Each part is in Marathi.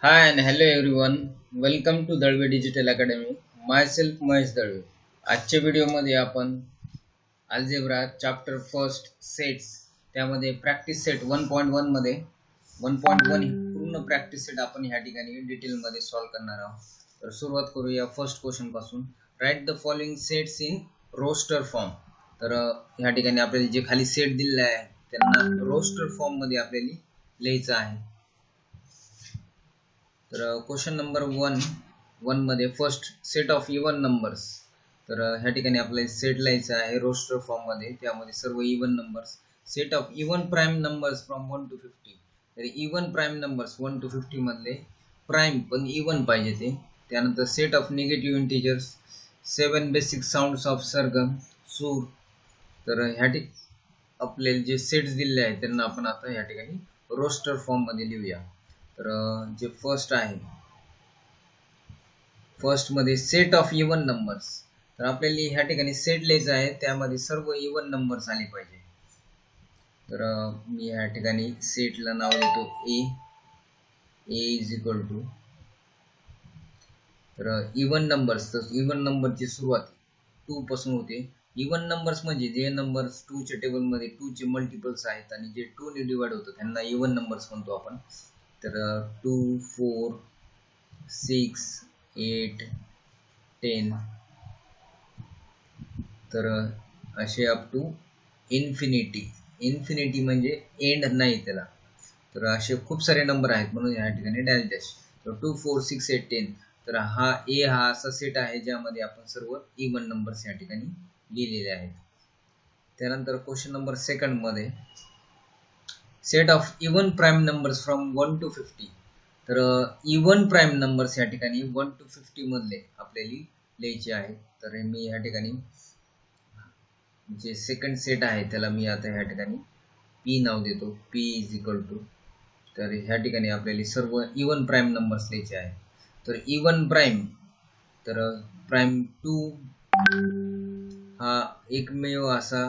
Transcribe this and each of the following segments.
Hi and hello everyone. Welcome to Dalvi digital academy. Myself Mahesh Dalvi. आजच्या व्हिडिओमध्ये आपण अल्जेब्रा चॅप्टर फर्स्ट सेट्स त्यामध्ये प्रॅक्टिस सेट 1.1 मध्ये 1.1 ही पूर्ण प्रॅक्टिस सेट आपण ह्या ठिकाणी डिटेलमध्ये सॉल्व्ह करणार आहोत. तर सुरुवात करूया फर्स्ट क्वेश्चन पासून. Write the following sets in roster form. तर ह्या ठिकाणी आपल्याला जे खाली सेट दिलेले आहे त्यांना रोस्टर फॉर्म मध्ये आपल्याला लिहायचं आहे. तर क्वेश्चन नंबर वन मध्ये first set of even numbers. तर ह्या ठिकाणी आपल्याला सेट लिहायचा आहे रोस्टर फॉर्म मध्ये, त्यामध्ये सर्व even numbers. Set of even prime numbers from 1 to 50. तर इवन प्राइम नंबर्स 1 to 50 मधले प्राइम पण इवन पाहिजे ते. त्यानंतर set of negative integers, 7 basic sounds of सरगम सूर. तर ह्या आपल्याला जे सेट्स दिलेले आहेत त्यांना आपण आता ह्या ठिकाणी रोस्टर फॉर्म मध्ये लिहूया. तर जे फर्स्ट आहे, फर्स्ट मध्ये सेट ऑफ इवन नंबर्स. तर आपल्याला ह्या ठिकाणी सेट लिहायचा आहे, त्यामध्ये सर्व इवन नंबर्स आले पाहिजे. तर मी ह्या ठिकाणी सेटला नाव देतो ए. इज इक्वल टू, तर इवन नंबर्स, तर इवन नंबरची सुरुवात 2 पासून होते. इवन नंबर्स म्हणजे जे नंबर्स 2 च्या टेबल मध्ये 2 चे मल्टिपल्स आहेत आणि जे 2 ने डिवाइड होतात त्यांना इवन नंबर्स म्हणतो आपण. तर 2, 4, 6, 8, 10. तर असे अप टू इन्फिनिटी. इन्फिनिटी म्हणजे एंड नाही त्याला. तर असे खूप सारे नंबर आहेत म्हणून या ठिकाणी डॅश डॅश. तर 2, 4, 6, 8, 10. तर हा असा सेट आहे ज्यामध्ये आपण सर्व इवन नंबर्स या ठिकाणी लिहिलेले आहेत. त्यानंतर क्वेश्चन नंबर सेकंड मध्ये set of even prime numbers from 1 to 50. तर इवन प्राइम नंबर्स या ठिकाणी 1 to 50 मधले आपल्याला लिहायचे आहेत. तर मी या ठिकाणी जे सेकंड सेट आहे त्याला मी आता ह्या ठिकाणी पी नाव देतो. पी इज इक्वल टू, तर ह्या ठिकाणी आपल्याला सर्व इवन प्राइम नंबर्स लिहायचे आहे. तर इवन प्राइम, तर प्राइम 2 हा एकमेव असा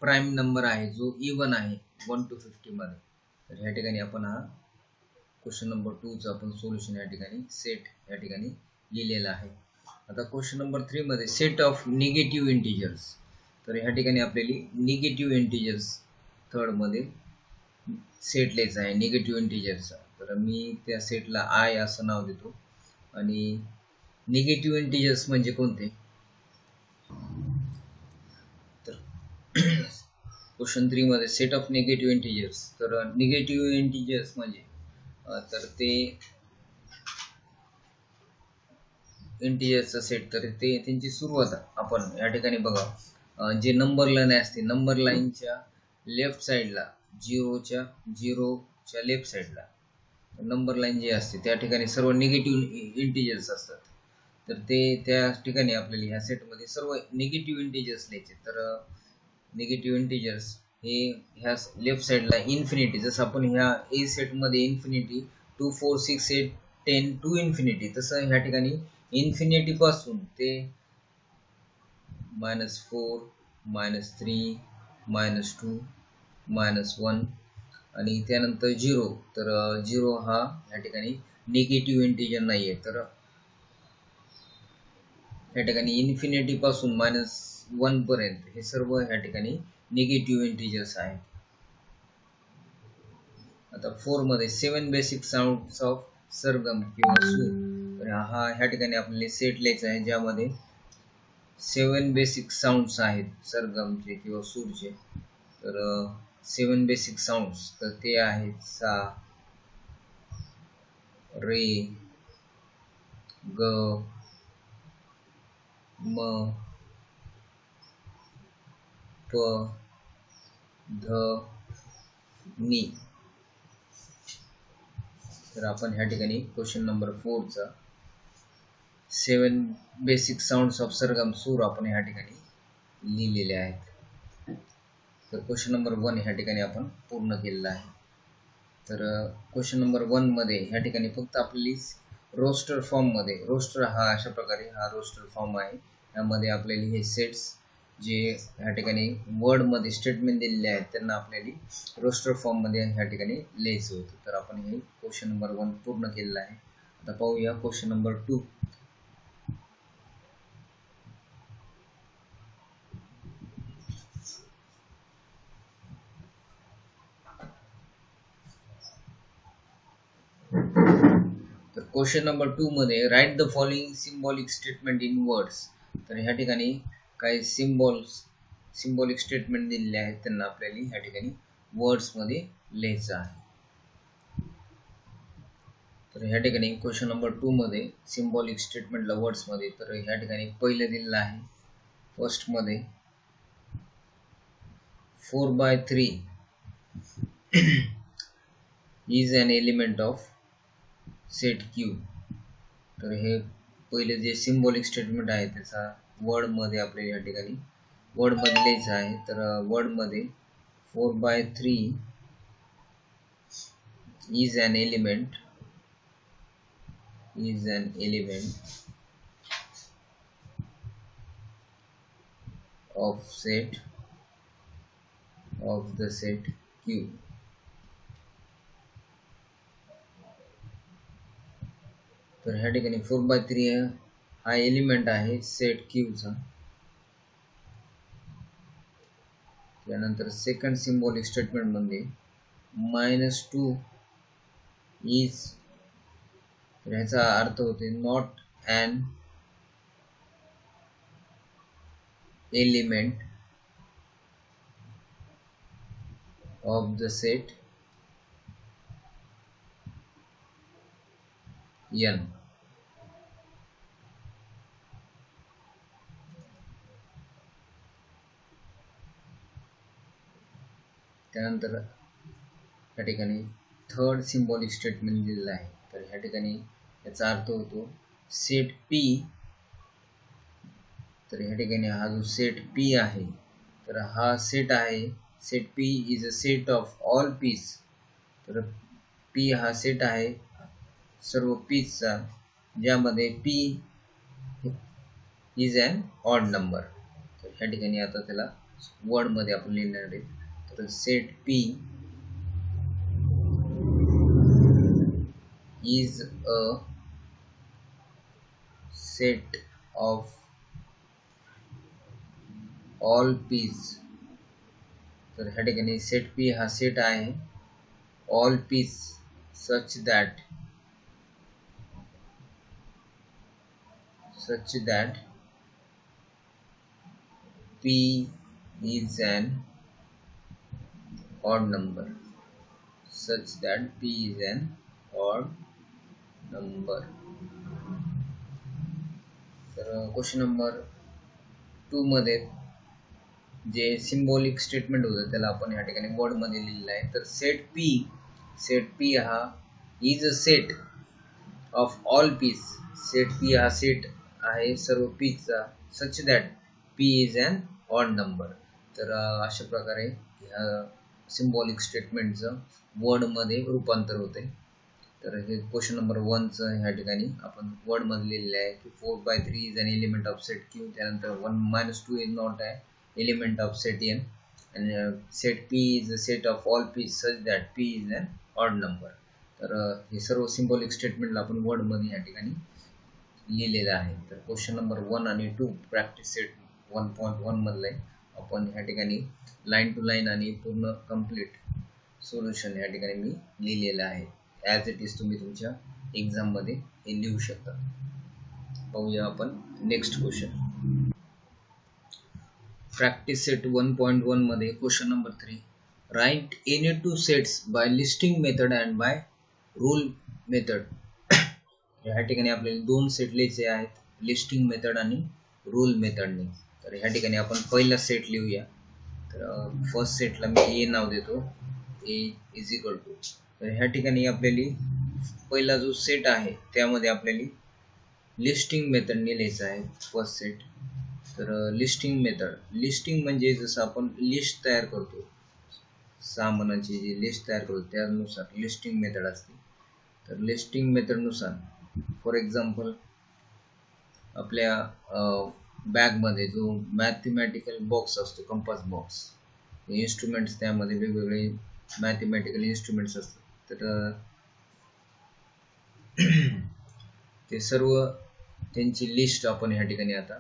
प्राइम नंबर आहे जो इवन आहे 1 to 50 मध्ये. तर ह्या ठिकाणी आपण हा क्वेश्चन नंबर 2 चा आपण सोल्युशन या ठिकाणी सेट या ठिकाणी लिहिलेला आहे. आता क्वेश्चन नंबर 3 मध्ये सेट ऑफ निगेटिव्ह इंटिजर्स. तर ह्या ठिकाणी आपल्याला निगेटिव्ह इंटिजर्स थर्ड मध्ये सेट लिहायचा आहे निगेटिव्ह इंटिजरचा. तर मी त्या सेटला आय असं नाव देतो. आणि निगेटिव्ह इंटिजर्स म्हणजे कोणते, तर क्वेश्चन 3 मध्ये सेट ऑफ निगेटिव्ह इंटिजर्स. तर निगेटिव्ह इंटिजर्स म्हणजे तर ते इंटिजरचा सेट. तर ते त्यांची सुरुवात आपण या ठिकाणी बघा, जे नंबर लाईन असते नंबर लाईनच्या लेफ्ट साइडला झिरोच्या लेफ्ट साइडला नंबर लाईन जी असते त्या ठिकाणी सर्व निगेटिव्ह इंटिजर्स असतात. तर ते त्या ठिकाणी आपल्याला ह्या सेटमध्ये सर्व निगेटिव्ह इंटिजर्स लिहायचे. तर निगेटिव्ह इंटिजर्स हे ह्या लेफ्ट साइडला इन्फिनिटी, जसं आपण ह्या ए सेटमध्ये इन्फिनिटी 2, 4, 6, 8, 10 टू इन्फिनिटी, तसं ह्या ठिकाणी इन्फिनिटी पासून ते -4, -3, -2, -1 आणि त्यानंतर 0. तर 0 हा या ठिकाणी निगेटिव्ह इंटिजर नाहीये. तर या ठिकाणी इन्फिनिटी पासून -1 पर्यंत हे सर्व या ठिकाणी निगेटिव्ह इंटिजर्स आहेत. आता 4 मध्ये 7 बेसिक साऊंड्स ऑफ सरगम किंवा सूर. तर हा ह्या ठिकाणी आपल्याला सेट लिहायचा आहे ज्यामध्ये 7 बेसिक साऊंड्स आहेत सरगमचे किंवा सूरचे. तर 7 बेसिक साऊंड्स, तर ते आहेत सा, रे, ग, म, प, ध, नी. तर आपण ह्या ठिकाणी क्वेश्चन नंबर 4 चा 7 बेसिक साऊंड्स ऑफ सरगम सूर आपण ह्या ठिकाणी लिहिलेले आहेत. तर क्वेश्चन नंबर 1 ह्या ठिकाणी आपण पूर्ण केलेला आहे. तर क्वेश्चन नंबर 1 मध्ये ह्या ठिकाणी फक्त आपली रोस्टर फॉर्म मध्ये, रोस्टर हा अशा प्रकारे हा रोस्टर फॉर्म आहे. यामध्ये आपल्याला हे सेट्स जे ह्या ठिकाणी वर्ड मध्ये स्टेटमेंट दिलेले आहेत त्यांना आपल्याला रोस्टर फॉर्म मध्ये ह्या ठिकाणी लिहायचं होतं. तर आपण हे क्वेश्चन नंबर 1 पूर्ण केलेलं आहे. आता पाहूया क्वेश्चन नंबर 2. तर क्वेश्चन नंबर 2 मध्ये right the following symbolic statement in words. तर ह्या ठिकाणी काही सिम्बॉलिक स्टेटमेंट दिलेले आहेत त्यांना आपल्याला ह्या ठिकाणी वर्ड्स मध्ये लिहायचं आहे. तर ह्या ठिकाणी क्वेश्चन नंबर 2 मध्ये सिम्बॉलिक स्टेटमेंटला वर्ड्स मध्ये, तर ह्या ठिकाणी पहिलं दिलेलं आहे फर्स्ट मध्ये 4/3 is an element of set Q. तर हे पहिले जे सिम्बॉलिक स्टेटमेंट आहे त्याचा वर्ड मध्ये आपल्याला या ठिकाणी वर्ड मध्ये लिहायचं आहे. तर वर्ड मध्ये 4/3 is an element of the set Q. तर ह्या ठिकाणी 4/3 हा एलिमेंट आहे सेट Q चा. त्यानंतर सेकंड सिम्बॉलिक स्टेटमेंट मध्ये -2 इज, तर ह्याचा अर्थ होते not an element of the set N. त्यानंतर या ठिकाणी थर्ड सिम्बॉलिक स्टेटमेंट दिलेलं आहे. तर ह्या ठिकाणी याचा अर्थ होतो सेट P. तर ह्या ठिकाणी हा जो सेट P आहे तर हा सेट आहे, set P is a set of all P's. तर P हा सेट आहे सर्व पीसचा ज्यामध्ये P is an odd number. तर ह्या ठिकाणी आता त्याला वर्ड मध्ये आपण लिहिणार आहे. तर set P is a set of all p's. तर ह्या ठिकाणी सेट P हा सेट आहे all p's such that P is an odd number. तर क्वेश्चन नंबर 2 मध्ये जे सिम्बॉलिक स्टेटमेंट होतं त्याला आपण या ठिकाणी वर्ड मध्ये लिहिलेलं आहे. तर सेट P हा is a set of all piece. सेट P हा सेट आहे सर्व पीसचा such that P is an odd number. तर अशा प्रकारे ह्या सिम्बॉलिक स्टेटमेंटचं वर्ड मध्ये रूपांतर होते. तर हे क्वेश्चन नंबर 1 चं ह्या ठिकाणी आपण वर्ड मध्ये लिहिलेलं आहे की 4/3 is an element of set Q. त्यानंतर 1 - 2 is not a element of set N and set P is a set of all P such that P is an odd number. तर हे सर्व सिम्बॉलिक स्टेटमेंटला आपण वर्ड मध्ये या ठिकाणी लिहिलेलं आहे. तर क्वेश्चन नंबर 1 आणि 2 प्रॅक्टिस सेट 1.1 मधले आपण या ठिकाणी लाईन टू लाईन आणि पूर्ण कंप्लीट सोल्युशन या ठिकाणी मी लिहिलेलं आहे. ॲज इट इज तुम्ही तुमच्या एक्झाम मध्ये हे लिहू शकता. पाहूया आपण नेक्स्ट क्वेश्चन. प्रॅक्टिस सेट 1.1 मध्ये question number 3. Write any two sets by listing method and by rule method. या ठिकाणी आपल्याला दोन सेट लिहायचे आहेत लिस्टिंग मेथड आणि रूल मेथडने. तर ह्या ठिकाणी आपण पहिला सेट लिहूया. तर फर्स्ट सेटला मी ए नाव देतो, ए इज इक्वल टू. तर ह्या ठिकाणी आपल्याला पहिला जो सेट आहे त्यामध्ये आपल्याला लिस्टिंग मेथडने लिहायचा आहे फर्स्ट सेट. तर लिस्टिंग लिस्टिंग म्हणजे जसं आपण लिस्ट तयार करतो, सामानाची जी लिस्ट तयार करतो त्यानुसार लिस्टिंग मेथड असते. तर लिस्टिंग मेथड नुसार फॉर एक्झाम्पल आपल्या बॅगमध्ये जो मॅथमॅटिकल बॉक्स असतो, कंपास बॉक्स, इन्स्ट्रुमेंट्स त्यामध्ये वेगवेगळे मॅथमॅटिकल इन्स्ट्रुमेंट्स असतात. तर ते सर्व त्यांची लिस्ट आपण ह्या ठिकाणी आता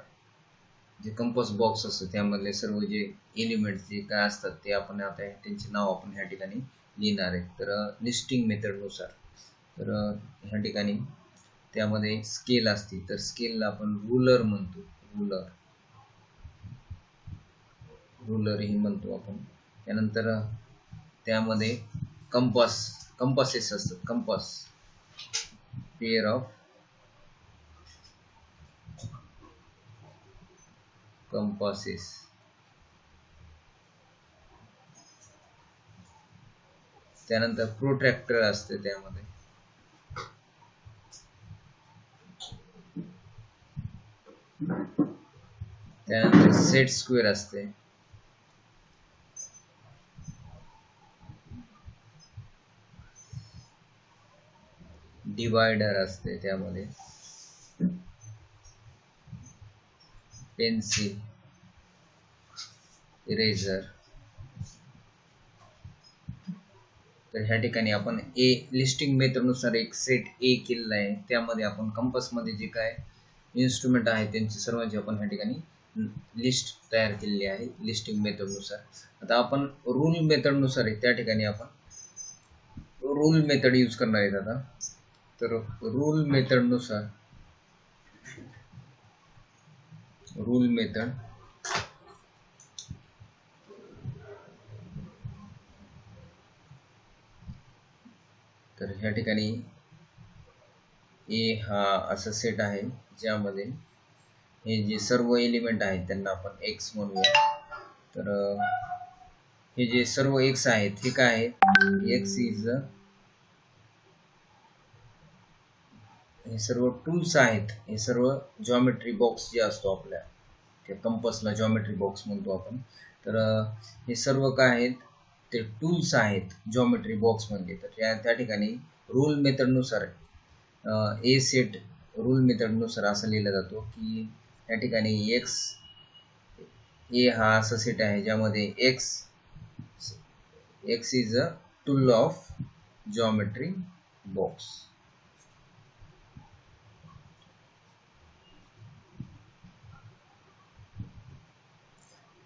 जे कंपास बॉक्स असतो त्यामधले सर्व जे एलिमेंट्स जे काय असतात ते आपण आता त्यांचे नाव आपण ह्या ठिकाणी लिहिणार आहे. तर लिस्टिंग मेथडनुसार तर ह्या ठिकाणी त्यामध्ये स्केल असते, तर स्केलला आपण रुलर म्हणतो, रुलर ही म्हणतो आपण. त्यानंतर त्यामध्ये कंपासेस असतात, कंपास, पेअर ऑफ कंपासेस. त्यानंतर प्रोट्रॅक्टर असते त्यामध्ये. त्यानंतर सेट स्क्वेअर असते. डिवायडर असते त्यामध्ये. Pencil, eraser. तर ह्या ठिकाणी आपण लिस्टिंग मेथडनुसार एक सेट ए केलेला आहे. त्यामध्ये आपण कंपासमध्ये जे काय इन्स्ट्रुमेंट आहे त्यांची सर्वांची आपण ह्या ठिकाणी लिस्ट तयार केलेली आहे लिस्टिंग मेथडनुसार. आता आपण रूल मेथडनुसार त्या ठिकाणी आपण रूल मेथड यूज करणार आहेत आता. तर रूल मेथडनुसार रूल मेथड तर ह्या ठिकाणी ए हा असा सेट आहे ज्यामध्ये हे जे सर्व एलिमेंट आहेत त्यांना आपण एक्स म्हणूया. तर हे जे सर्व एक्स आहेत हे काय आहे, एक्स इज हे सर्व टूल्स आहेत, हे सर्व जॉमेट्री बॉक्स जे असतो आपल्या त्या कंपासला जॉमेट्री बॉक्स म्हणतो आपण. तर हे सर्व काय आहेत, ते टूल्स आहेत जॉमेट्री बॉक्स म्हणजे. तर त्या ठिकाणी रूल मेथडनुसार ए सेट रूल मेथडनुसार असं लिहिला जातो की या ठिकाणी एक्स ए हा असा सेट आहे ज्यामध्ये x is a tool of geometry box.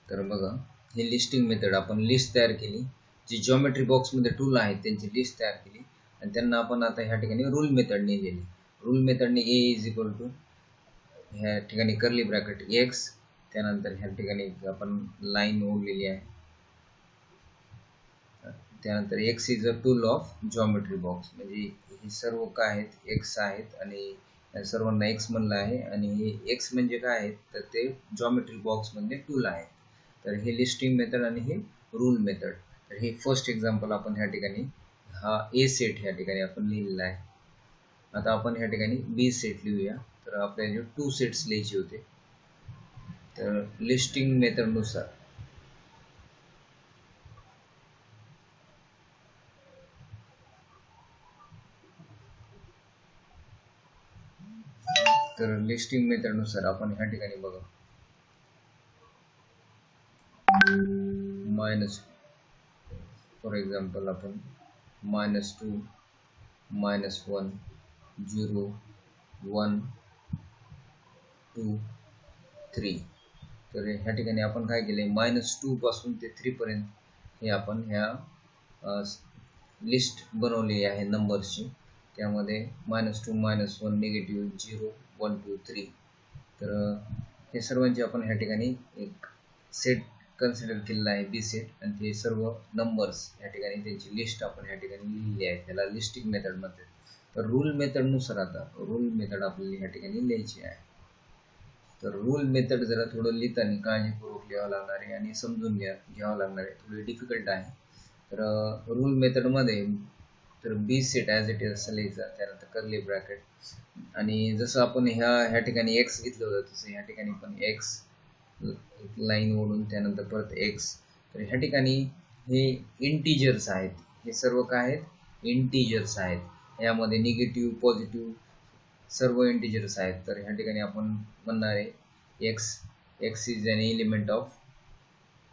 तर बघा हे लिस्टिंग मेथड आपण लिस्ट तयार केली, जी जॉमेट्री बॉक्स मध्ये टूल आहेत त्यांची लिस्ट तयार केली आणि त्यांना आपण आता ह्या ठिकाणी रूल मेथडने लिहिली. रूल मेथडने ए इज इक्वल टू ह्या ठिकाणी कर्ली ब्रॅकेट एक्स, त्यानंतर ह्या ठिकाणी आपण लाईन ओढलेली आहे, त्यानंतर x is a tool of geometry box. म्हणजे हे सर्व काय आहेत, एक्स आहेत आणि सर्वांना एक्स म्हणलं आहे आणि हे एक्स म्हणजे काय आहेत तर ते जॉमेट्री बॉक्स मधले टूल आहेत. तर हे लिस्टिंग मेथड आणि हे रूल मेथड. तर हे फर्स्ट एक्झाम्पल आपण ह्या ठिकाणी हा ए सेट ह्या ठिकाणी आपण लिहिलेला आहे. आता आपण ह्या ठिकाणी बी सेट लिहूया. तर आपल्याला 2 सेट्स लिहायचे होते. तर लिस्टिंग मेथडनुसार तर लिस्टिंग मेथडनुसार आपण ह्या ठिकाणी बघा मायनस, फॉर एक्झाम्पल आपण -2, -1, 0, 1, 2, 3. तर ह्या ठिकाणी आपण काय केले, -2 पासून ते 3 पर्यंत हे आपण ह्या लिस्ट बनवलेली आहे नंबर्सची. त्यामध्ये -2, -1, निगेटिव्ह, 0, 1, 2, 3. तर हे सर्वांची आपण ह्या ठिकाणी एक सेट कन्सिडर केलेला आहे बी सेट आणि ते सर्व नंबर्स या ठिकाणी त्यांची लिस्ट आपण या ठिकाणी लिहिली आहे त्याला लिस्टिंग मेथड मध्ये. तर रूल मेथडनुसार आता रूल मेथड आपल्याला या ठिकाणी लिहायची आहे. तर रूल मेथड जरा थोडं लिहिताना काळजीपूर्वक लिहावं लागणार आहे आणि समजून घ्यावं लागणार आहे, थोडी डिफिकल्ट आहे. तर रूल मेथड मध्ये तर बी सेट ॲज इट इज असं लिहायचं, त्यानंतर कर्ली ब्रॅकेट आणि जसं आपण ह्या ठिकाणी एक्स घेतलं होतं तसं ह्या ठिकाणी पण एक्स लाईन ओढून त्यानंतर परत एक्स. तर ह्या ठिकाणी हे इंटिजर्स आहेत, हे सर्व काय आहेत, इंटिजर्स आहेत. यामध्ये निगेटिव्ह पॉझिटिव्ह सर्व इंटिजर्स आहेत. तर ह्या ठिकाणी आपण म्हणणार आहे x x is an element of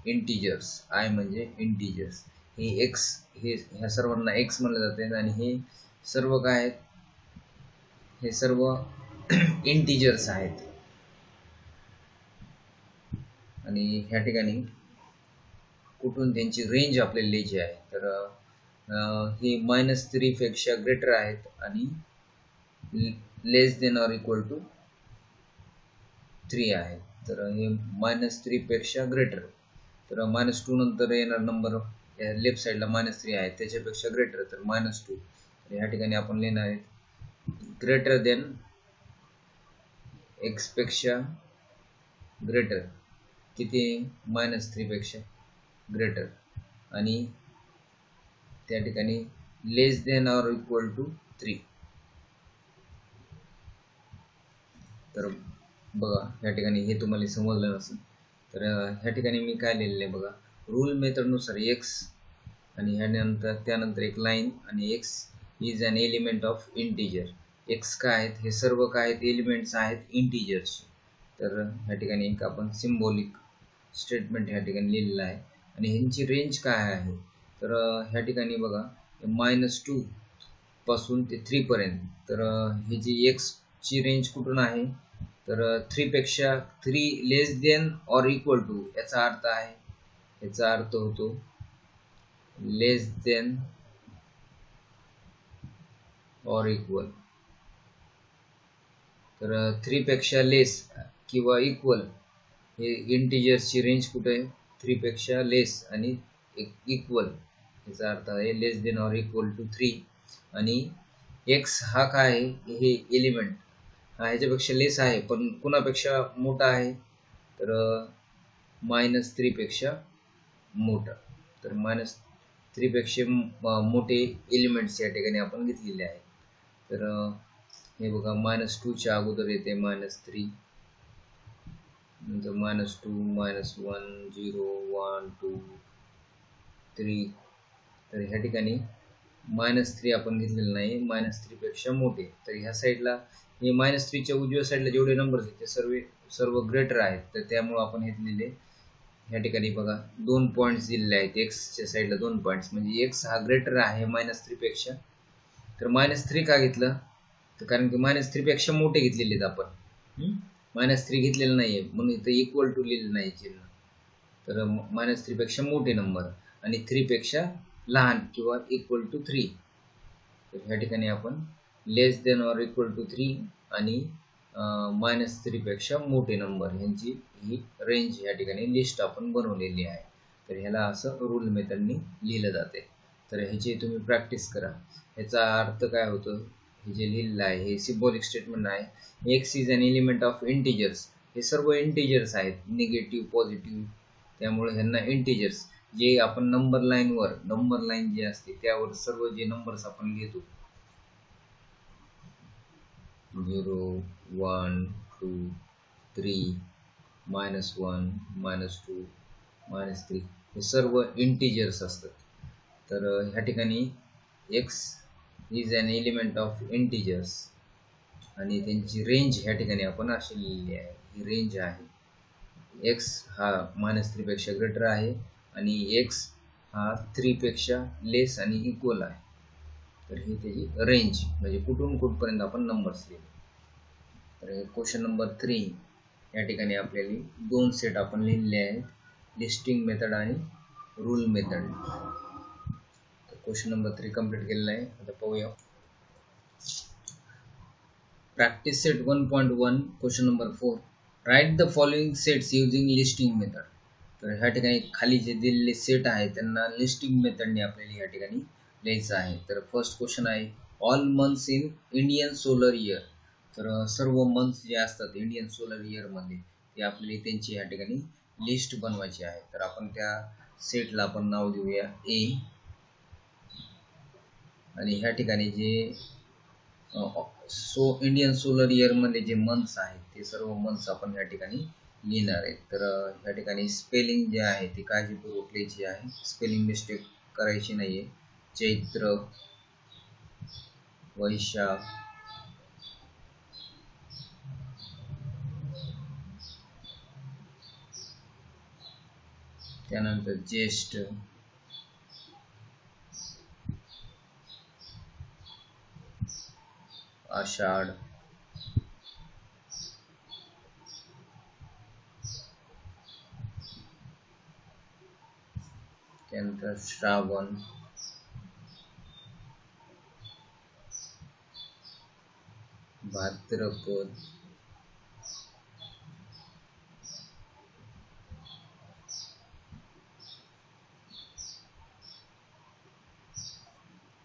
integers, I म्हणजे इंटिजर्स. हे x हे ह्या सर्वांना x म्हणलं जाते आणि हे सर्व काय आहेत, हे सर्व इंटिजर्स आहेत. आणि ह्या ठिकाणी कुठून त्यांची रेंज आपल्याला लिहायची आहे, तर हे -3 पेक्षा ग्रेटर आहेत आणि less than or equal to 3 आहे. तर हे -3 पेक्षा ग्रेटर, तर -2 नंतर येणार नंबर लेफ्ट साइडला -3 आहे त्याच्यापेक्षा ग्रेटर, तर -2. तर ह्या ठिकाणी आपण लिहिणार आहे ग्रेटर देन x पेक्षा ग्रेटर, किती -3 पेक्षा ग्रेटर, आणि त्या ठिकाणी less than or equal to 3. तर बघा ह्या ठिकाणी हे तुम्हाला समजलं नसेल, तर ह्या ठिकाणी मी काय लिहिलेलं आहे बघा, रूल मेथडनुसार x आणि ह्यानंतर त्यानंतर एक लाईन आणि x is an element of integer. x काय आहेत, हे सर्व काय आहेत, एलिमेंट्स आहेत इंटिजर्सचे. तर ह्या ठिकाणी एक आपण सिम्बॉलिक स्टेटमेंट ह्या ठिकाणी लिहिलेलं आहे. आणि ह्यांची रेंज काय आहे, तर ह्या ठिकाणी बघा -2 पासून ते 3 पर्यंत. तर ही जी x ची रेंज कुठून आहे, तर 3 पेक्षा 3 less than or equal to, याचा अर्थ आहे, याचा अर्थ होतो लेस देन ऑर इक्वल. तर 3 पेक्षा लेस किंवा इक्वल हे इंटिजर्सची रेंज कुठे आहे, 3 पेक्षा लेस आणि इक्वल, याचा अर्थ आहे less than or equal to 3. आणि x हा काय आहे, हे एलिमेंट हा ह्याच्यापेक्षा लेस आहे पण कुणापेक्षा मोठा आहे, तर -3 पेक्षा मोठा. तर -3 पेक्षा मोठे एलिमेंट्स या ठिकाणी आपण घेतलेले आहेत. तर हे बघा -2 च्या अगोदर येते -3, नंतर -2, -1, 0, 1, 2, 3. तर ह्या ठिकाणी -3 आपण घेतलेलं नाही, -3 पेक्षा मोठे. तर ह्या साईडला हे -3 च्या उजव्या साईडला जेवढे नंबर्स आहेत ते सर्व ग्रेटर आहेत. तर त्यामुळे आपण घेतलेले ह्या ठिकाणी बघा 2 पॉईंट्स दिलेले आहेत, x च्या साईडला 2 पॉईंट्स, म्हणजे x हा ग्रेटर आहे -3 पेक्षा. तर -3 का घेतलं, तर कारण की -3 पेक्षा मोठे घेतलेले आहेत आपण, -3 घेतलेलं नाहीये म्हणून इथं इक्वल टू लिहिलेलं नाही चिन्ह. तर -3 पेक्षा मोठे नंबर आणि 3 पेक्षा लहान किंवा इक्वल टू 3. तर ह्या ठिकाणी आपण less than or equal to 3 आणि -3 पेक्षा मोठे नंबर ह्यांची ही रेंज या ठिकाणी लिस्ट आपण बनवलेली आहे. तर ह्याला असं रूल मेथडनी लिहिलं जाते. तर ह्याची तुम्ही प्रॅक्टिस करा. ह्याचा अर्थ काय होतं, हे जे लिहिलेलं आहे हे सिम्बॉलिक स्टेटमेंट आहे. x is an element of integers, हे सर्व इंटिजर्स आहेत, निगेटिव्ह पॉझिटिव्ह, त्यामुळे ह्यांना इंटिजर्स, जे आपण नंबर लाईन जे असते त्यावर सर्व जे नंबर्स आपण घेतो 0, 1, 2, 3, -1, -2, -3 हे सर्व इंटिजर्स असतात. तर ह्या ठिकाणी x is an element of integers आणि त्यांची रेंज ह्या ठिकाणी आपण अशी लिहिलेली आहे, ही रेंज आहे. x हा -3 पेक्षा ग्रेटर आहे आणि x हा 3 पेक्षा लेस आणि इक्वल आहे. तर ही त्याची रेंज, म्हणजे कुठून कुठपर्यंत आपण नंबर्स लिहिले. तर क्वेश्चन नंबर 3 या ठिकाणी आपल्याला 2 सेट आपण लिहिलेले आहेत, लिस्टिंग मेथड आणि रूल मेथड. तर क्वेश्चन नंबर 3 कंप्लीट केलेला आहे. आता पाहूया practice set 1.1 question number 4. Right the following sets using listing method. तर ह्या ठिकाणी खाली जे दिलेले सेट आहे त्यांना लिस्टिंग मेथडने आपल्याला या ठिकाणी लिहायचं आहे. तर फर्स्ट क्वेश्चन आहे all months in Indian solar year. तर सर्व मंथ्स जे असतात इंडियन सोलर इयर मध्ये ते आपल्याला त्यांची या ठिकाणी लिस्ट बनवायची आहे. तर आपण त्या सेटला आपण नाव देऊया ए. आणि ह्या ठिकाणी जे इंडियन सोलर इयर मध्ये जे मंथ्स आहेत ते सर्व मंथ्स आपण या ठिकाणी लिहिणार आहेत. तर या ठिकाणी स्पेलिंग जे आहे ते काळजीपूर्वक लिहायची आहे, स्पेलिंग मिस्टेक करायची नाहीये. चैत्र, वैशाख, त्यानंतर ज्येष्ठ, आषाढ, त्यानंतर श्रावण, भाद्रपद,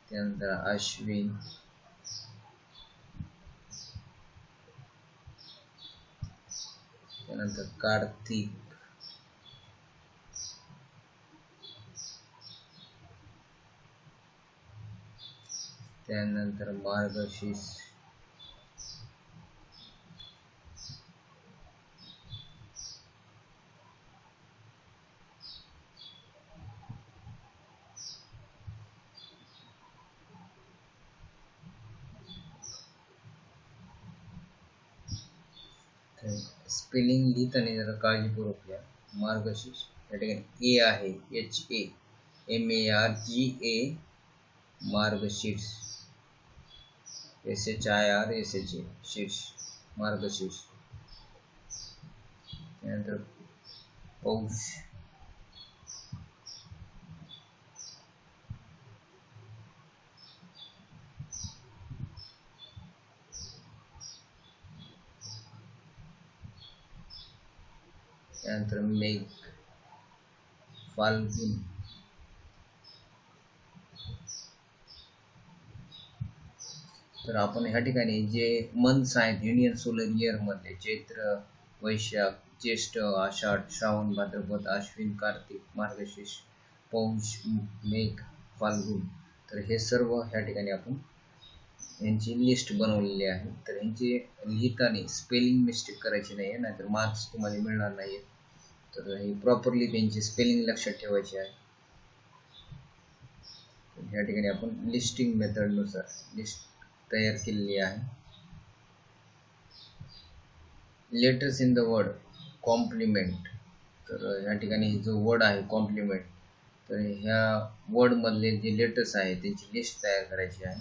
त्यानंतर अश्विन, त्यानंतर कार्तिक, त्यानंतर मार्गशीर्ष, स्पेलिंग लिहिताना जरा काळजीपूर्वक लिहा. मार्गशीर्ष या ठिकाणी ए आहे, HAMARGA, मार्गशीर्ष, SHIRSHA, शीर्ष, मार्गशीर्ष. त्यानंतर पौष, त्यानंतर मेघ, फाल्गुन, तर आपण ह्या ठिकाणी जे मंथ्स आहेत युनियन सोलर इयर मध्ये चैत्र, वैशाख, ज्येष्ठ, आषाढ, श्रावण, भाद्रपद, अश्विन, कार्तिक, मार्गशीर्ष, पौष, मेघ, फाल्गुन, तर हे सर्व ह्या ठिकाणी आपण यांची लिस्ट बनवलेली आहे. तर यांची लिहिताना स्पेलिंग मिस्टेक करायची नाही, नाहीतर मार्क्स तुम्हाला मिळणार नाही. तर हे प्रॉपरली त्यांची स्पेलिंग लक्षात ठेवायची आहे. या ठिकाणी आपण लिस्टिंग मेथड नुसार लिस्ट तयार केलेली आहे. Letters in the word complement, तर या ठिकाणी जो वर्ड आहे कॉम्प्लिमेंट, तर ह्या वर्ड मधले जे लेटर्स आहेत त्यांची लिस्ट तयार करायची आहे.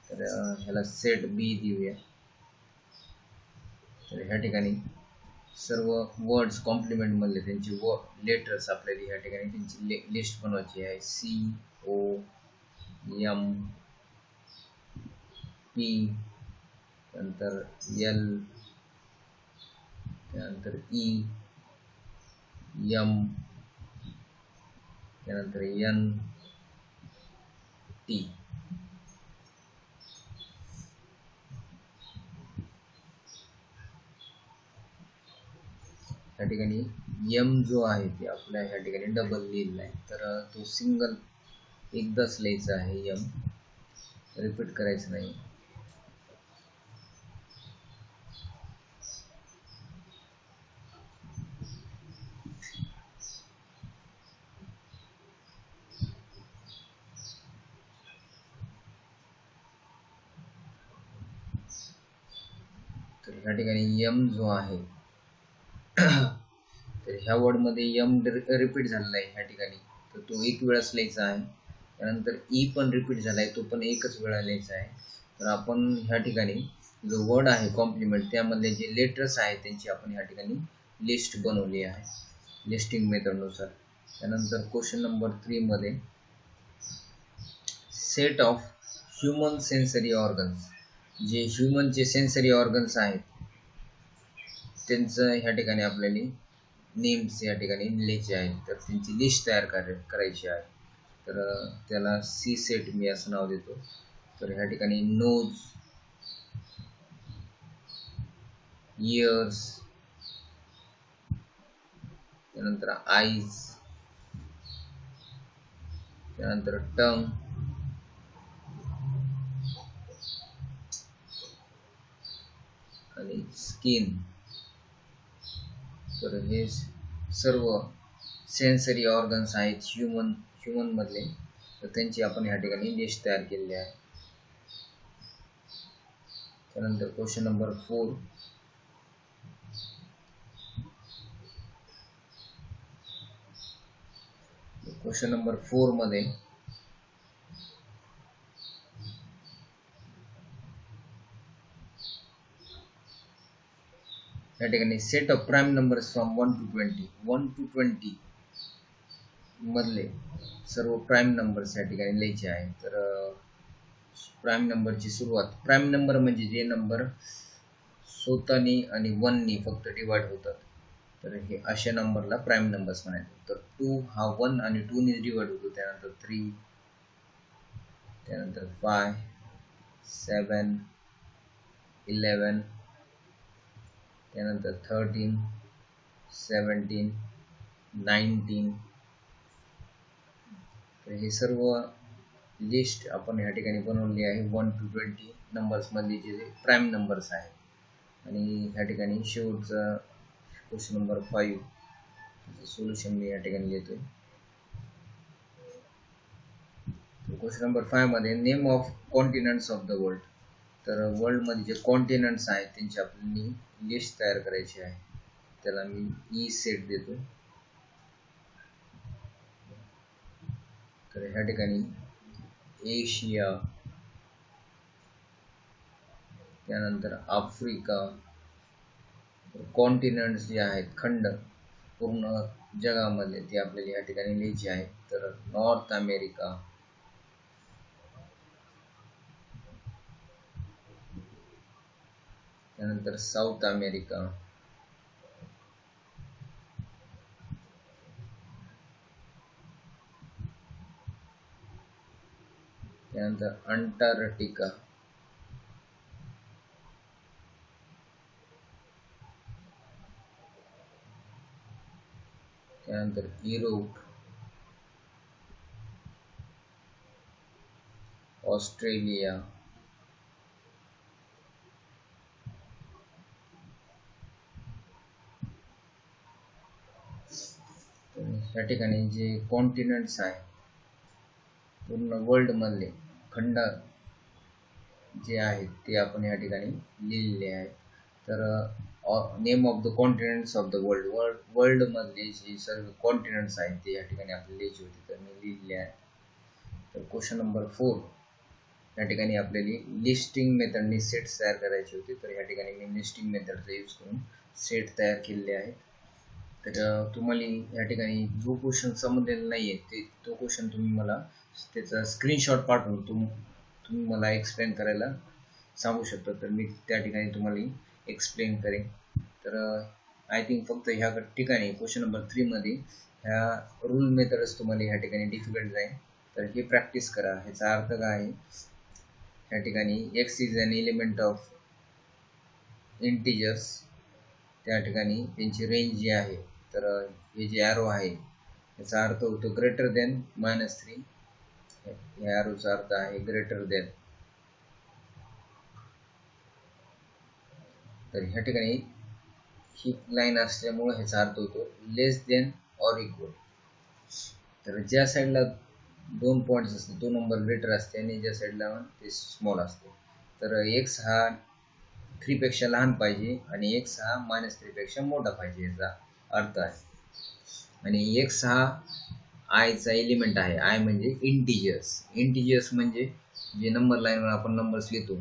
तर ह्याला सेट बी देऊया. तर ह्या ठिकाणी सर्व वर्ड्स कॉम्प्लिमेंट मधले त्यांची लेटर्स आपल्याला ह्या ठिकाणी त्यांची लिस्ट बनवायची आहे. COMP, नंतर L, त्यानंतर EM, त्यानंतर NT. या ठिकाणी M जो आहे ते आपल्या ह्या ठिकाणी डबल लिहिलेला आहे, तर तो सिंगल एकदाच लिहायचा आहे. M रिपीट करायचं नाही. तर ह्या ठिकाणी M जो आहे तर ह्या वर्ड मध्ये M रिपीट झालेला आहे ह्या ठिकाणी, तर तो एक वेळाच लिहायचा आहे. त्यानंतर E पण रिपीट झालाय, तो पण एकच वेळा लिहायचा आहे. तर आपण ह्या ठिकाणी जो वर्ड आहे कॉम्प्लिमेंट त्यामधले जे लेटर्स आहेत त्यांची आपण ह्या ठिकाणी लिस्ट बनवली आहे लिस्टिंग मेथड नुसार. त्यानंतर क्वेश्चन नंबर 3 मध्ये set of human sensory organs, जे ह्यूमनचे सेन्सरी ऑर्गन्स आहेत त्यांचं ह्या ठिकाणी आपल्याला नेम्स या ठिकाणी लिहायचे आहेत. तर त्यांची लिस्ट तयार करायची आहे. तर त्याला सी सेट मी असं नाव देतो. तर ह्या ठिकाणी नोज, इयर्स, त्यानंतर आईज, त्यानंतर टंग, आणि स्किन. तर हे सर्व सेन्सरी ऑर्गन्स आहेत ह्यूमन मधले, तर त्यांची आपण ह्या ठिकाणी लिस्ट तयार केलेली आहे. त्यानंतर क्वेश्चन नंबर 4, क्वेश्चन नंबर 4 मध्ये या ठिकाणी set of prime numbers from 1 to 20 मधले सर्व प्राइम नंबर्स या ठिकाणी लिहायचे आहे. तर प्राइम नंबरची सुरुवात, प्राइम नंबर म्हणजे जे नंबर स्वतःनी आणि 1 नी फक्त डिवाइड होतात, तर हे अशा नंबरला प्राइम नंबर्स म्हणायचे. तर 2 हा 1 आणि 2 ने डिवाइड होतो, त्यानंतर 3, त्यानंतर 5, 7, 11, त्यानंतर 13, 17, 19. तर हे सर्व लिस्ट आपण या ठिकाणी बनवली आहे 1 to 20 नंबर्स मधले जे प्राइम नंबर्स आहेत. आणि या ठिकाणी शेवटचा क्वेश्चन नंबर 5 सोल्युशन मी या ठिकाणी लिहितोय. क्वेश्चन नंबर 5 मध्ये name of continents of the world. तर वर्ल्ड मध्ये जे कॉन्टिनेंट्स आहेत त्यांची आपल्याला लिस्ट तयार करायची आहे. त्याला मी ई सेट देतो. तर ह्या ठिकाणी एशिया, त्यानंतर आफ्रिका, कॉन्टिनेंट्स जे आहेत खंड पूर्ण जगामध्ये ते आपल्याला या ठिकाणी लिहायचे आहेत. तर नॉर्थ अमेरिका, त्यानंतर साऊथ अमेरिका, त्यानंतर अंटार्क्टिका, त्यानंतर युरोप, ऑस्ट्रेलिया, या ठिकाणी जे कॉन्टिनेंट्स आहे पूर्ण वर्ल्ड मधले खंड जे आहेत ते आपण या ठिकाणी लिहिलेले आहेत. तर name of the continents of the world, world मधले जे सर्व कॉन्टिनेंट्स आहेत ते या ठिकाणी आपल्याला लिहायचे होते, तर मी लिहिलेले आहे. तर क्वेश्चन नंबर 4 या ठिकाणी आपल्याला लिस्टिंग मेथडने सेट्स तयार करायचे होते. तर या ठिकाणी मी लिस्टिंग मेथडचा यूज करून सेट तयार केलेले आहेत. तर तुम्हाला या ठिकाणी जो क्वेश्चन समजलेला नाहीये तो क्वेश्चन तुम्ही मला त्याचा स्क्रीनशॉट पाठवून तुम्ही मला एक्सप्लेन करायला सांगू शकता. तर मी त्या ठिकाणी तुम्हाला एक्सप्लेन करेन. तर आय थिंक फक्त ह्या ठिकाणी क्वेश्चन नंबर 3 मध्ये ह्या रूल मेथडच तुम्हाला ह्या ठिकाणी डिफिकल्ट जाईल. तर हे प्रॅक्टिस करा. ह्याचा अर्थ काय आहे, या ठिकाणी x is an element of integers, त्या ठिकाणी त्यांची रेंज जी आहे, तर हे जे ॲरो आहे याचा अर्थ होतो ग्रेटर देन -3. या ॲरोचा अर्थ आहे ग्रेटर देन. तर ह्या ठिकाणी ही लाईन असल्यामुळे ह्याचा अर्थ होतो लेस देन ऑर इक्वल. तर ज्या साईडला 2 पॉईंट्स असते तो नंबर ग्रेटर असते आणि ज्या साईडला ते स्मॉल असते. तर x हा 3 पेक्षा लहान पाहिजे आणि x हा -3 पेक्षा मोठा पाहिजे याचा अर्थ आहे. आणि x हा i चा एलिमेंट आहे. i म्हणजे इंटिजर्स. इंटिजर्स म्हणजे जे नंबर लाईनवर आपण नंबर्स लिहितो,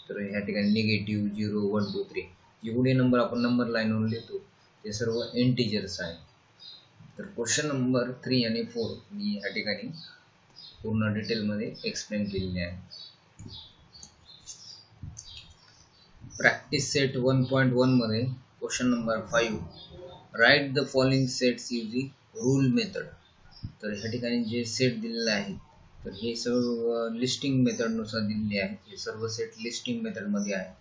तर ह्या ठिकाणी निगेटिव्ह, 0, 1, 2, 3 जेवढे नंबर आपण नंबर लाईनवर लिहितो ते सर्व इंटिजर्स आहेत. तर क्वेश्चन नंबर 3 आणि 4 मी ह्या ठिकाणी पूर्ण डिटेलमध्ये एक्सप्लेन केलेले आहे. प्रॅक्टिस सेट 1.1 मध्ये question number 5, right the following sets using rule method. तर ह्या ठिकाणी जे सेट दिलेले आहेत तर हे सर्व लिस्टिंग मेथडनुसार दिलेले आहेत. हे सर्व सेट लिस्टिंग मेथडमध्ये आहे.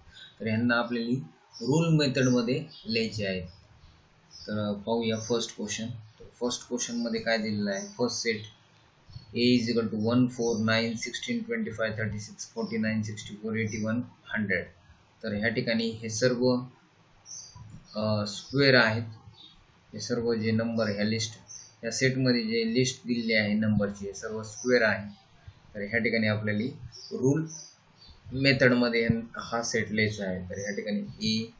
तर ह्यांना आपल्याला रूल मेथडमध्ये लिहायचे आहेत. तर पाहूया फर्स्ट क्वेश्चन. तर फर्स्ट क्वेश्चन मध्ये काय दिलेलं आहे, first set a is equal to 1, 4, 9, 16, 25, 36, 49, 64, 81, 100. तर ह्या ठिकाणी हे सर्व स्क्वेअर आहेत. हे सर्व जे नंबर ह्या लिस्ट या सेटमध्ये जे लिस्ट दिलेली आहे नंबरची सर्व स्क्वेअर आहे. तर ह्या ठिकाणी आपल्याला रूल मेथडमध्ये हा सेट लिहायचा आहे. तर ह्या ठिकाणी ए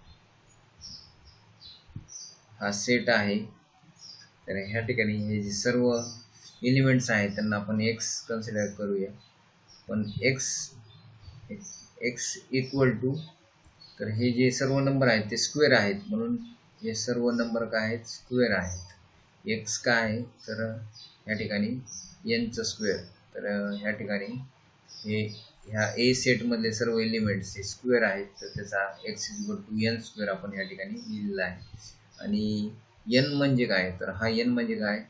हा सेट आहे. तर ह्या ठिकाणी हे जे सर्व एलिमेंट्स आहेत त्यांना आपण एक्स कन्सिडर करूया. पण एक्स इक्वल टू, तर हे जे सर्व नंबर आहेत ते स्क्वेअर आहेत, म्हणून हे सर्व नंबर काय आहेत, स्क्वेअर आहेत. एक्स काय आहे, तर या ठिकाणी एनचं स्क्वेअर. तर ह्या ठिकाणी हे ह्या ए सेटमधले सर्व एलिमेंट्स हे स्क्वेअर आहेत, तर त्याचा x equal to n square आपण या ठिकाणी लिहिलेला आहे. आणि एन म्हणजे काय, तर हा एन म्हणजे काय,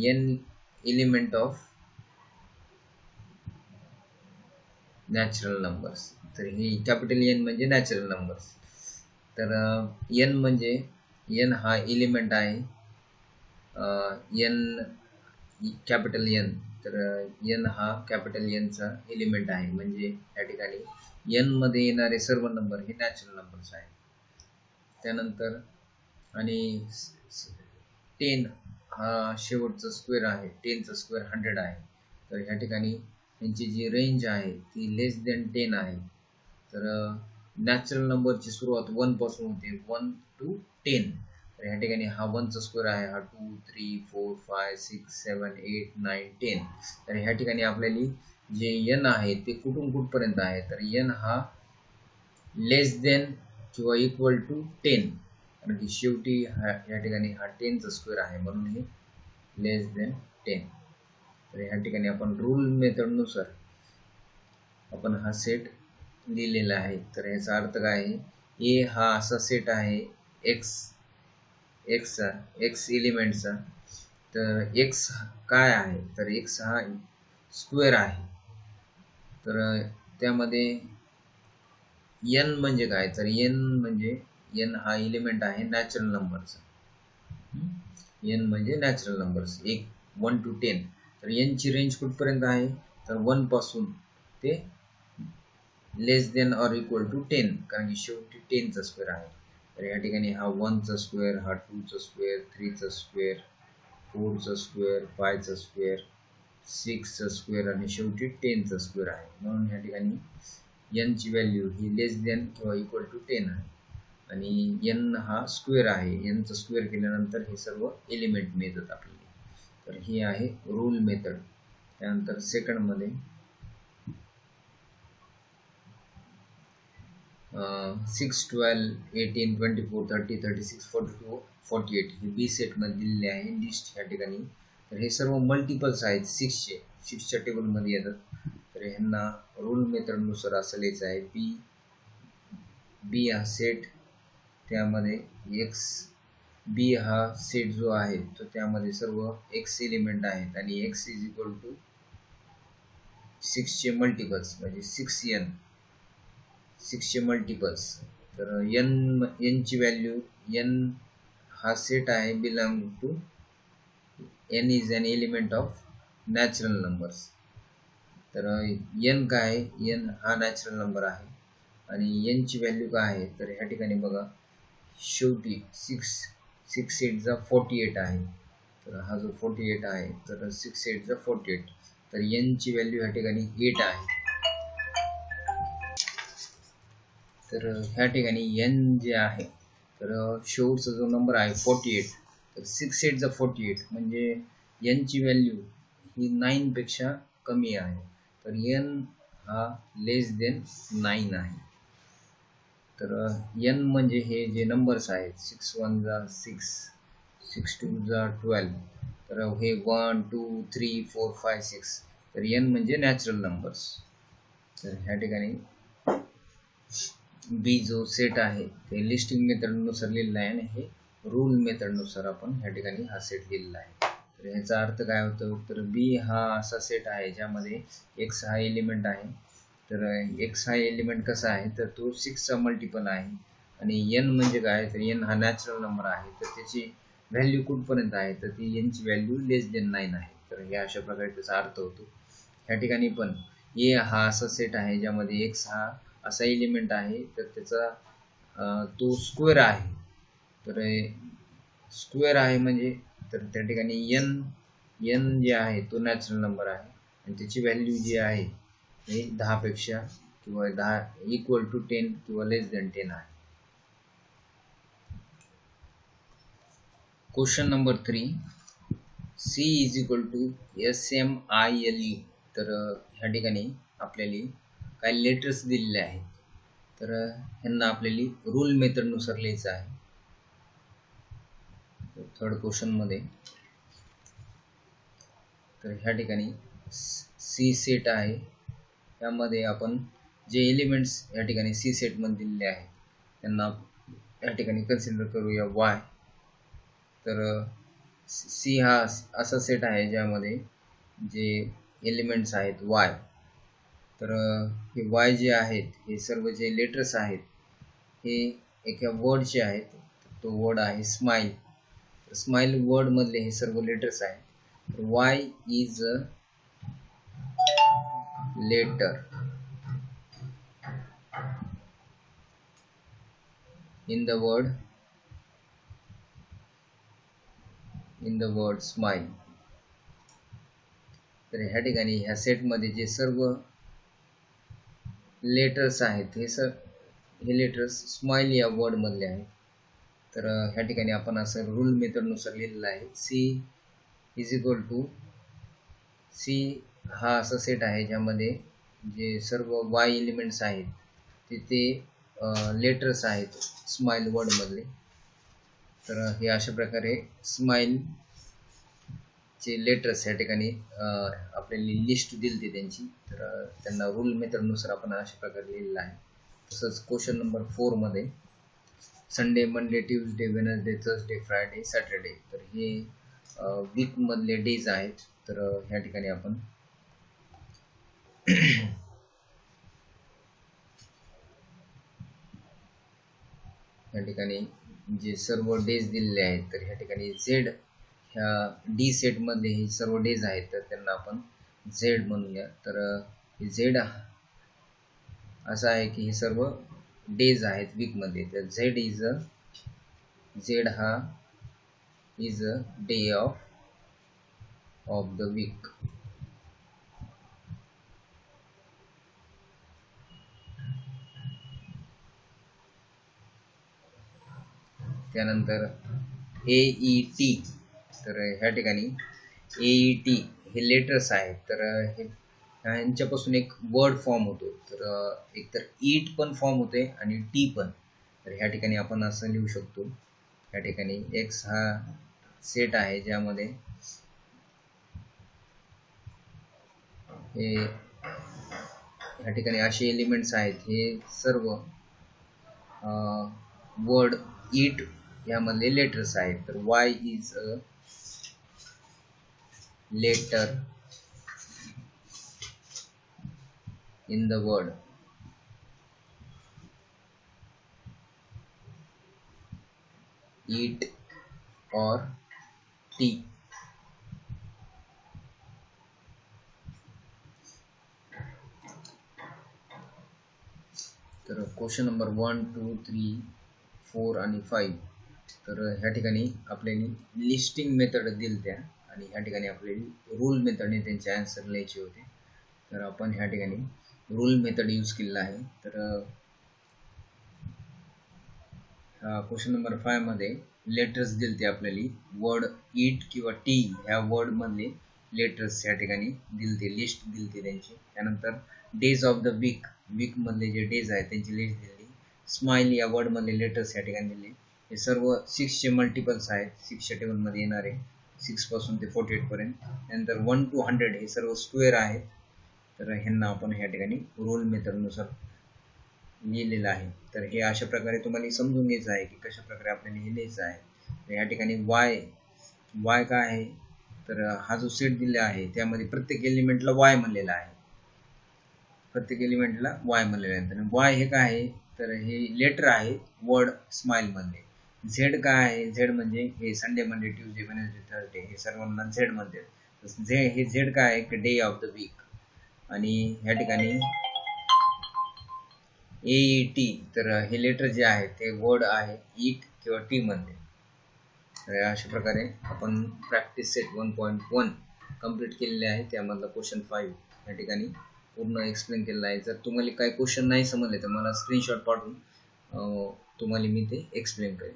N element of natural numbers. तर ही कॅपिटल एन म्हणजे नॅचरल नंबर्स. तर एन म्हणजे एन हा एलिमेंट आहे, एन कॅपिटल एन. तर एन हा कॅपिटल एनचा एलिमेंट आहे, म्हणजे या ठिकाणी एन मध्ये येणारे सर्व नंबर हे नॅचरल नंबर्स आहेत. त्यानंतर आणि 10 हा शेवटचा स्क्वेअर आहे, 10चा स्क्वेअर 100 आहे. तर ह्या ठिकाणी यांची जी रेंज आहे ती लेस दॅन 10 आहे. तर नॅचरल नंबरची सुरुवात 1 पासून होते, 1 to 10. तर ह्या ठिकाणी हा 1चा स्क्वेअर आहे, हा 2 3 4 5 6 7 8 9 10. तर ह्या ठिकाणी आपल्याला जे एन आहे ते कुठून कुठपर्यंत आहे, तर एन हा लेस देन किंवा इक्वल टू 10, कारण की शेवटी या ठिकाणी हा 10चा स्क्वेअर आहे, म्हणून हे लेस देन 10. तर ह्या ठिकाणी आपण रूल मेथड नुसार आपण हा सेट लिहिलेला आहे. तर याचा अर्थ काय आहे, ए हा असा सेट आहे एक्स एलिमेंटचा. तर एक्स काय आहे, तर एक्स हा स्क्वेअर आहे. तर त्यामध्ये एन म्हणजे काय, तर एन म्हणजे एन हा एलिमेंट आहे नॅचरल नंबरचा. एन म्हणजे नॅचरल नंबर्स 1 to 10. तर एन ची रेंज कुठपर्यंत आहे, तर 1 पासून ते less than or equal to 10, कारण की शेवटी 10चा स्क्वेअर आहे. तर या ठिकाणी हा 1चा स्क्वेअर, हा 2चा स्क्वेअर, 3चा स्क्वेअर, 4चा स्क्वेअर, 5चा स्क्वेअर, 6चा स्क्वेअर आणि शेवटी 10चा स्क्वेअर आहे. म्हणून या ठिकाणी एन ची व्हॅल्यू ही लेस देन किंवा इक्वल टू 10 आहे. आणि एन हा स्क्वेअर आहे, एनचा स्क्वेअर केल्यानंतर हे सर्व एलिमेंट मिळतात आपल्याला. तर ही आहे रूल मेथड. त्यानंतर सेकंड मध्ये 6 12 18 24 30 36 42 48 हे बी सेट मध्ये दिलेले आहे लिस्ट या ठिकाणी. तर हे सर्व मल्टिपल्स आहेत 6च्या टेबल मध्ये येतात. तर ह्यांना रूल मेथड नुसार असं लिहायचं आहे, बी हा सेट, त्यामध्ये एक्स बी हा सेट जो आहे तो त्यामध्ये सर्व एक्स एलिमेंट आहेत, आणि एक्स इज इक्वल टू 6चे मल्टिपल्स म्हणजे 6n, 6चे मल्टिपल्स. तर एन ची व्हॅल्यू, एन हा सेट आहे belong to, n is an element of natural numbers. तर एन काय आहे, एन हा नॅचरल नंबर आहे, आणि एन ची व्हॅल्यू काय आहे, तर ह्या ठिकाणी बघा शेवटी 6 8 जा 48 आहे. तर हा जो 48 आहे, तर 6 8 जा 48. तर एन ची व्हॅल्यू ह्या ठिकाणी 8 आहे. तर ह्या ठिकाणी एन जे आहे, तर शेवटचा जो नंबर आहे 48, तर 6 8 जा 48 म्हणजे एन ची व्हॅल्यू ही 9 पेक्षा कमी आहे. तर एन हा लेस देन 9 आहे. तर एन म्हणजे हे जे नंबर्स आहेत 6 1 जा 6, 6 2 जा 12, तर हे 1 2 3 4 5 6. तर एन म्हणजे नॅचरल नंबर्स. तर ह्या ठिकाणी बी जो सेट आहे ते लिस्टिंग मेथड नुसार लिहिलेला आहे, आणि हे रूल मेथड नुसार आपण ह्या ठिकाणी हा सेट लिहिलेला आहे. तर ह्याचा अर्थ काय होतो, तर बी हा असा सेट आहे ज्यामध्ये एक्स हा एलिमेंट आहे. तर एक्स हा एलिमेंट कसा आहे, तर तो 6चा मल्टिपल आहे. आणि एन म्हणजे काय, तर एन हा नॅचरल नंबर आहे, तर त्याची व्हॅल्यू कुठपर्यंत आहे, तर ती एनची व्हॅल्यू लेस देन 9 आहे. तर हे अशा प्रकारे त्याचा अर्थ होतो. ह्या ठिकाणी पण ए हा असा सेट आहे ज्यामध्ये एक्स हा असा एलिमेंट आहे, तर त्याचा तो स्क्वेअर आहे. तर स्क्वेअर आहे म्हणजे, तर त्या ठिकाणी एन जे आहे तो नॅचरल नंबर आहे, आणि त्याची व्हॅल्यू जी आहे हे 10 पेक्षा किंवा 10 इक्वल टू 10 किंवा लेस देन 10 आहे. Question number 3, C is equal to SMILE. तर ह्या ठिकाणी आपल्याला काही लेटर्स दिलेले आहेत. तर ह्यांना आपल्याला रूल मेथडनुसार लिहायचं आहे. थर्ड क्वेश्चन मध्ये तर ह्या ठिकाणी सी सेट आहे. यामध्ये आपण जे एलिमेंट्स या ठिकाणी सी सेट मध्ये दिलेले आहेत त्यांना या ठिकाणी कन्सिडर करूया वाय. तर सी हा असा सेट आहे ज्यामध्ये जे एलिमेंट्स आहेत वाय. तर हे वाय जे आहेत हे सर्व जे लेटर्स आहेत हे एका वर्डचे आहेत. तो वर्ड आहे स्माइल. स्माइल वर्ड मधले हे सर्व लेटर्स आहेत. Y is a letter in the word smile. तर ह्या ठिकाणी ह्या सेट मध्ये जे सर्व लेटर्स आहेत हे लेटर्स स्माइल या वर्ड मधले आहेत. तर ह्या ठिकाणी आपण असं रूल मेथड नुसार लिहिलेलं आहे. C is equal to C हा असा सेट आहे ज्यामध्ये जे सर्व वाय एलिमेंट्स आहेत तिथे लेटर्स आहेत स्माइल वर्ड मधले. तर हे अशा प्रकारे स्माइल चे लेटर्स या ठिकाणी आपल्याला लिस्ट दिली त्यांची. तर त्यांना रूल मेथड नुसार आपण अशा प्रकारे लिहिलेलं आहे. तसंच क्वेश्चन नंबर 4 मध्ये Sunday, Monday, Tuesday, Wednesday, Thursday, Friday, Saturday. तर हे वीक मधले डेज आहेत. तर ह्या ठिकाणी आपण या ठिकाणी जे सर्व डेज दिलेले आहेत तर ह्या ठिकाणी झेड ह्या डी सेट मध्ये हे सर्व डेज आहेत तर त्यांना आपण झेड म्हणूया. तर झेड असं आहे की हे सर्व डेज आहेत वीक मध्ये. तर झेड हा is a day of the week. त्यानंतर AET. तर ह्या ठिकाणी AET हे लेटर्स आहेत. तर हे ह्यांच्यापासून एक वर्ड फॉर्म होतो. तर एक तर ईट पण फॉर्म होते आणि टी पण. तर ह्या ठिकाणी आपण असं लिहू शकतो. ह्या ठिकाणी एक्स हा सेट आहे ज्यामध्ये हे ह्या ठिकाणी असे एलिमेंट्स आहेत. हे सर्व वर्ड ईट यामधले लेटर्स आहेत. तर Y is a letter in the word eat or tea. तर क्वेश्चन नंबर 1, 2, 3, 4 आणि 5. तर ह्या ठिकाणी आपल्याला लिस्टिंग मेथड दिली त्या आणि ह्या ठिकाणी आपल्याला रूल मेथडने त्यांचे आन्सर लिहायचे होते. तर आपण ह्या ठिकाणी रूल मेथड यूज केलेला आहे. तर क्वेश्चन नंबर 5 मध्ये लेटर्स दिलते आपल्याला. वर्ड ईट किंवा टी ह्या वर्ड मधले लेटर्स या ठिकाणी दिलते, लिस्ट दिलते त्यांची. त्यानंतर डेज ऑफ द वीक मधले जे डेज आहेत त्यांची लिस्ट दिली. स्माइल या वर्ड मधले लेटर्स या ठिकाणी दिले. हे सर्व 6 चे मल्टिपल्स आहेत. 6 च्या टेबल मध्ये येणारे 6 पासून ते 48 पर्यंत. त्यानंतर 1 to 100 हे सर्व स्क्वेअर आहेत. तर ह्यांना आपण ह्या ठिकाणी रूल मेथड नुसार लिहिलेलं आहे. तर हे अशा प्रकारे तुम्हाला समजून घ्यायचं आहे की कशा प्रकारे आपल्याला हे लिहायचं आहे. तर या ठिकाणी वाय काय आहे तर हा जो सेट दिला आहे त्यामध्ये प्रत्येक एलिमेंटला वाय म्हणलेला आहे. प्रत्येक एलिमेंटला वाय म्हणलेला आहे. तर वाय हे काय आहे तर हे लेटर आहे वर्ड स्माइल मध्ये. झेड काय आहे, झेड म्हणजे हे Sunday, Monday, Tuesday, Wednesday, Thursday हे सर्वांना झेड म्हणतात. हे झेड काय आहे की डे ऑफ द वीक. आणि ह्या ठिकाणी AET तर हे लेटर जे आहे ते वर्ड आहे ईट किंवा टी मध्ये. तर अशा प्रकारे आपण प्रॅक्टिस सेट 1.1 कंप्लीट केलेले आहे. त्यामधला क्वेश्चन 5 या ठिकाणी पूर्ण एक्सप्लेन केलेला आहे. जर तुम्हाला काही क्वेश्चन नाही समजले तर मला स्क्रीनशॉट पाठवून तुम्हाला मी ते एक्सप्लेन करेन.